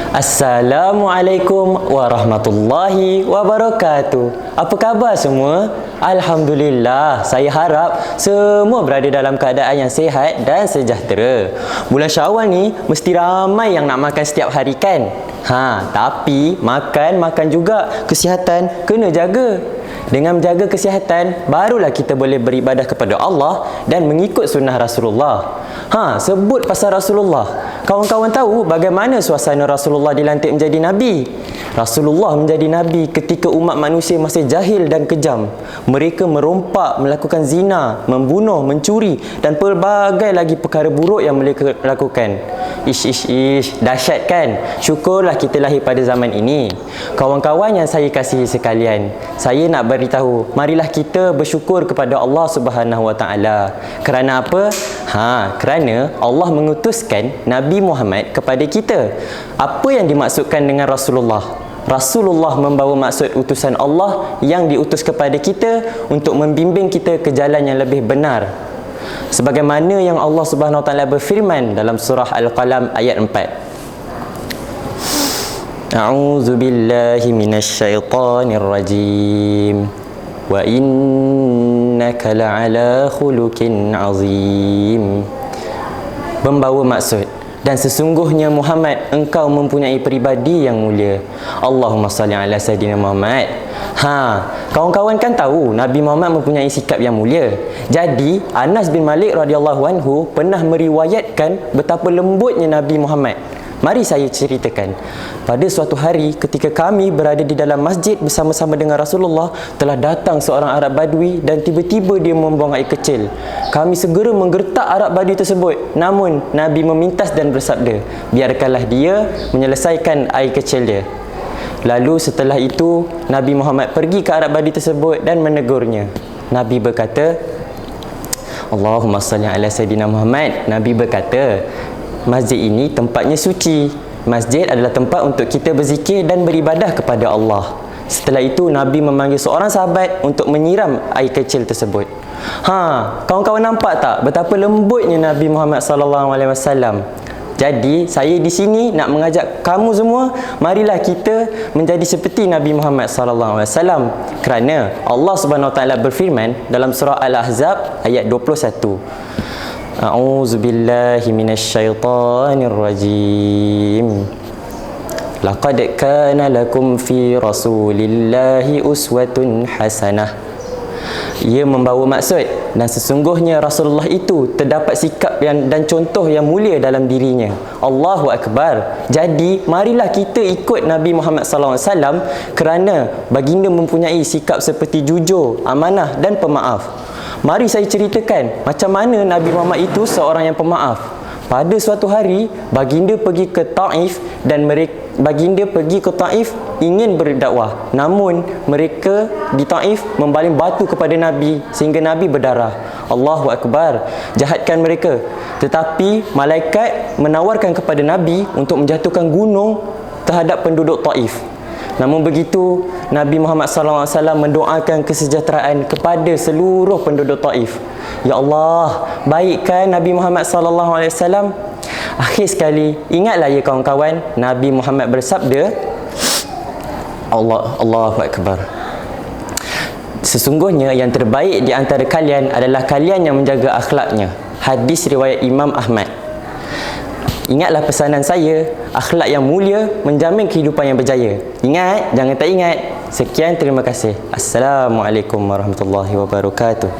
Assalamualaikum warahmatullahi wabarakatuh. Apa khabar semua? Alhamdulillah, saya harap semua berada dalam keadaan yang sihat dan sejahtera. Bulan Syawal ni mesti ramai yang nak makan setiap hari kan? Tapi makan juga, kesihatan kena jaga. Dengan menjaga kesihatan, barulah kita boleh beribadah kepada Allah dan mengikut sunnah Rasulullah. Sebut pasal Rasulullah. Kawan-kawan tahu bagaimana suasana Rasulullah dilantik menjadi Nabi? Rasulullah menjadi Nabi ketika umat manusia masih jahil dan kejam. Mereka merompak, melakukan zina, membunuh, mencuri dan pelbagai lagi perkara buruk yang mereka lakukan. Ish, dahsyat kan? Syukurlah kita lahir pada zaman ini. Kawan-kawan yang saya kasihi sekalian, saya nak beritahu, marilah kita bersyukur kepada Allah Subhanahu Wa Taala. Kerana apa? Kerana Allah mengutuskan Nabi Muhammad kepada kita. Apa yang dimaksudkan dengan Rasulullah? Rasulullah membawa maksud utusan Allah yang diutus kepada kita untuk membimbing kita ke jalan yang lebih benar. Sebagaimana yang Allah Subhanahu Wa Taala berfirman dalam surah Al-Qalam ayat 4. A'udzu billahi minasyaitonir rajim. Wa innaka la'ala khuluqin 'azim. Membawa maksud, dan sesungguhnya Muhammad, engkau mempunyai peribadi yang mulia. Allahumma salli ala Sayyidina Muhammad. Kawan-kawan kan tahu Nabi Muhammad mempunyai sikap yang mulia. Jadi Anas bin Malik radhiyallahu anhu pernah meriwayatkan betapa lembutnya Nabi Muhammad. Mari saya ceritakan. Pada suatu hari ketika kami berada di dalam masjid bersama-sama dengan Rasulullah, telah datang seorang Arab Badui dan tiba-tiba dia membuang air kecil. Kami segera menggertak Arab Badui tersebut. Namun Nabi memintas dan bersabda, biarkanlah dia menyelesaikan air kecil dia. Lalu setelah itu Nabi Muhammad pergi ke Arab Badui tersebut dan menegurnya. Nabi berkata, Allahumma salli ala Sayyidina Muhammad. Nabi berkata, masjid ini tempatnya suci. Masjid adalah tempat untuk kita berzikir dan beribadah kepada Allah. Setelah itu Nabi memanggil seorang sahabat untuk menyiram air kecil tersebut. Kawan-kawan nampak tak betapa lembutnya Nabi Muhammad SAW? Jadi saya di sini nak mengajak kamu semua, marilah kita menjadi seperti Nabi Muhammad SAW. Kerana Allah Subhanahu Wa Taala berfirman dalam surah Al-Ahzab ayat 21. A'udzu billahi minasyaitonir rajim. Laqad kana lakum fi rasulillahi uswatun hasanah. Ia membawa maksud, dan sesungguhnya Rasulullah itu terdapat sikap dan contoh yang mulia dalam dirinya. Allahu Akbar. Jadi marilah kita ikut Nabi Muhammad SAW kerana baginda mempunyai sikap seperti jujur, amanah dan pemaaf. Mari saya ceritakan macam mana Nabi Muhammad itu seorang yang pemaaf. Pada suatu hari, baginda pergi ke Taif dan baginda pergi ke Taif ingin berdakwah. Namun mereka di Taif membaling batu kepada Nabi sehingga Nabi berdarah. Allahu Akbar. Jahatkan mereka. Tetapi malaikat menawarkan kepada Nabi untuk menjatuhkan gunung terhadap penduduk Taif. Namun begitu, Nabi Muhammad SAW mendoakan kesejahteraan kepada seluruh penduduk Taif. Ya Allah, baikkan Nabi Muhammad SAW. Akhir sekali, ingatlah ya kawan-kawan, Nabi Muhammad bersabda, Allahu Akbar. Sesungguhnya yang terbaik di antara kalian adalah kalian yang menjaga akhlaknya. Hadis riwayat Imam Ahmad. Ingatlah pesanan saya, akhlak yang mulia menjamin kehidupan yang berjaya. Ingat, jangan tak ingat. Sekian, terima kasih. Assalamualaikum warahmatullahi wabarakatuh.